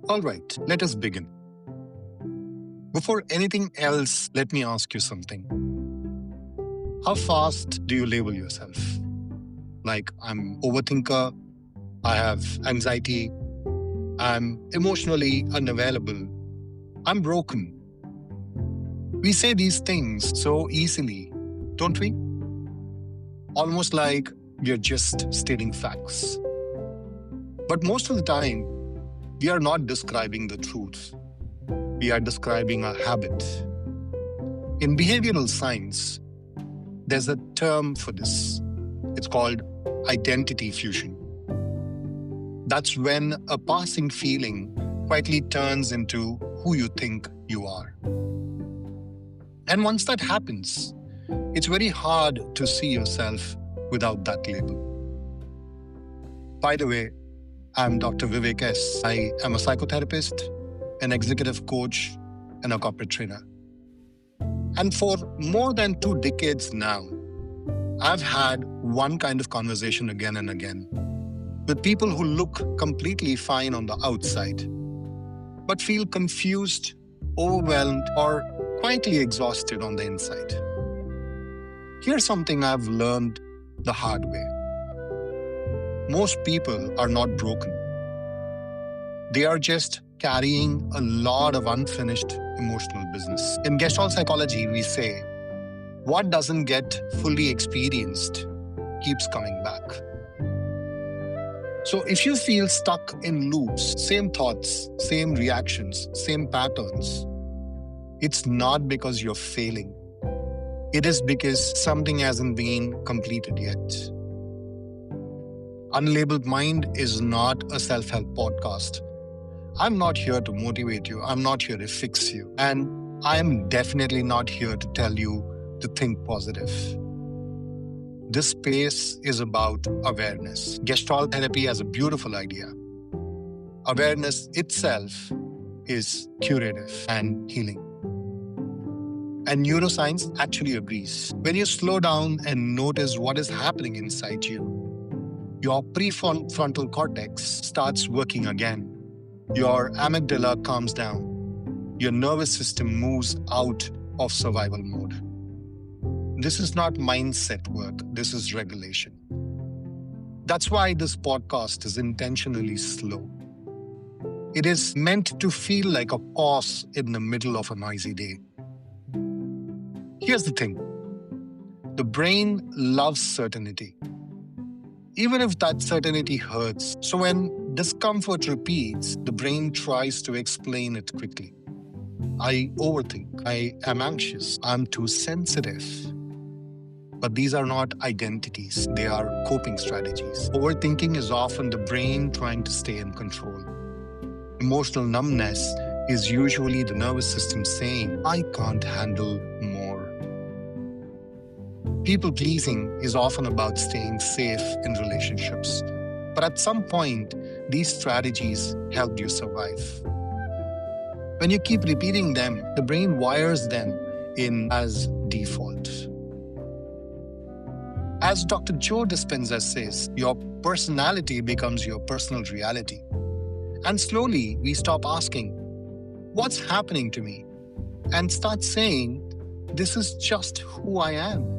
All right, let us begin. Before anything else, let me ask you something. How fast do you label yourself? Like, I'm overthinker, I have anxiety, I'm emotionally unavailable, I'm broken. We say these things so easily, don't we? Almost like we are just stating facts. But most of the time, we are not describing the truth. We are describing a habit. In behavioral science, there's a term for this. It's called identity fusion. That's when a passing feeling quietly turns into who you think you are. And once that happens, it's very hard to see yourself without that label. By the way, I'm Dr. Vivek S. I am a psychotherapist, an executive coach, and a corporate trainer. And for more than 2 decades now, I've had one kind of conversation again and again with people who look completely fine on the outside, but feel confused, overwhelmed, or quietly exhausted on the inside. Here's something I've learned the hard way. Most people are not broken. They are just carrying a lot of unfinished emotional business. In Gestalt psychology, we say, what doesn't get fully experienced keeps coming back. So if you feel stuck in loops, same thoughts, same reactions, same patterns, it's not because you're failing. It is because something hasn't been completed yet. Unlabelled Mind is not a self-help podcast. I'm not here to motivate you. I'm not here to fix you. And I'm definitely not here to tell you to think positive. This space is about awareness. Gestalt therapy has a beautiful idea. Awareness itself is curative and healing. And neuroscience actually agrees. When you slow down and notice what is happening inside you, your prefrontal cortex starts working again. Your amygdala calms down. Your nervous system moves out of survival mode. This is not mindset work. This is regulation. That's why this podcast is intentionally slow. It is meant to feel like a pause in the middle of a noisy day. Here's the thing. The brain loves certainty, even if that certainty hurts. So when discomfort repeats, the brain tries to explain it quickly. I overthink. I am anxious. I'm too sensitive. But these are not identities. They are coping strategies. Overthinking is often the brain trying to stay in control. Emotional numbness is usually the nervous system saying, I can't handle more. People-pleasing is often about staying safe in relationships. But at some point, these strategies help you survive. When you keep repeating them, the brain wires them in as default. As Dr. Joe Dispenza says, your personality becomes your personal reality. And slowly, we stop asking, what's happening to me? And start saying, this is just who I am.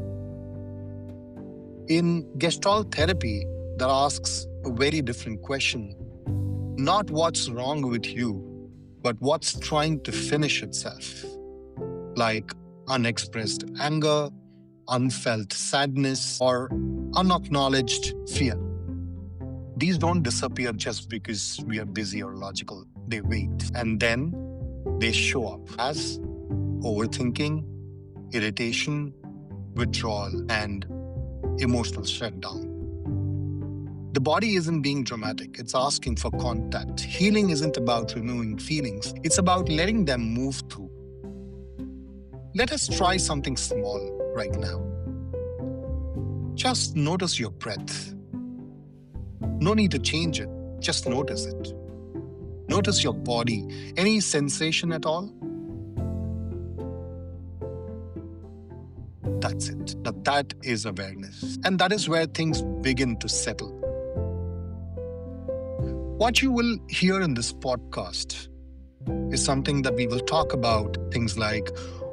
In Gestalt therapy, that asks a very different question. Not what's wrong with you, but what's trying to finish itself. Like unexpressed anger, unfelt sadness, or unacknowledged fear. These don't disappear just because we are busy or logical. They wait, and then they show up as overthinking, irritation, withdrawal, and emotional shutdown. The body isn't being dramatic. It's asking for contact. Healing isn't about removing feelings. It's about letting them move through. Let us try something small right now. Just notice your breath. No need to change it. Just notice it. Notice your body. Any sensation at all? That's it. Now that is awareness. And that is where things begin to settle. What you will hear in this podcast is something that we will talk about, things like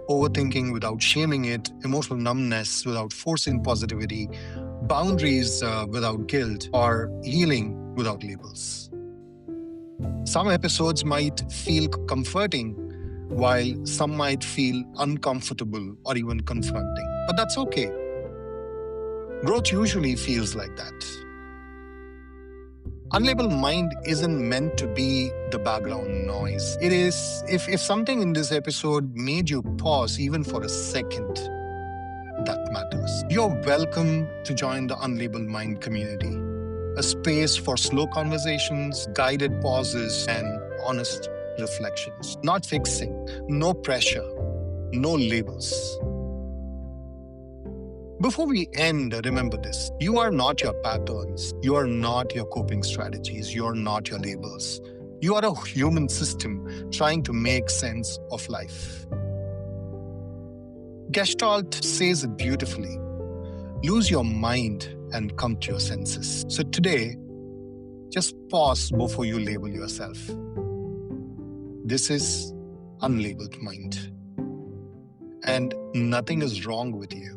overthinking without shaming it, emotional numbness without forcing positivity, boundaries without guilt, or healing without labels. Some episodes might feel comforting, while some might feel uncomfortable or even confronting. But that's okay. Growth usually feels like that. Unlabelled mind isn't meant to be the background noise. It is, if something in this episode made you pause even for a second, that matters. You're welcome to join the Unlabelled Mind community, a space for slow conversations, guided pauses, and honest reflections. Not fixing, no pressure, no labels. Before we end, remember this. You are not your patterns. You are not your coping strategies. You are not your labels. You are a human system trying to make sense of life. Gestalt says it beautifully. Lose your mind and come to your senses. So today, just pause before you label yourself. This is Unlabelled Mind. And nothing is wrong with you.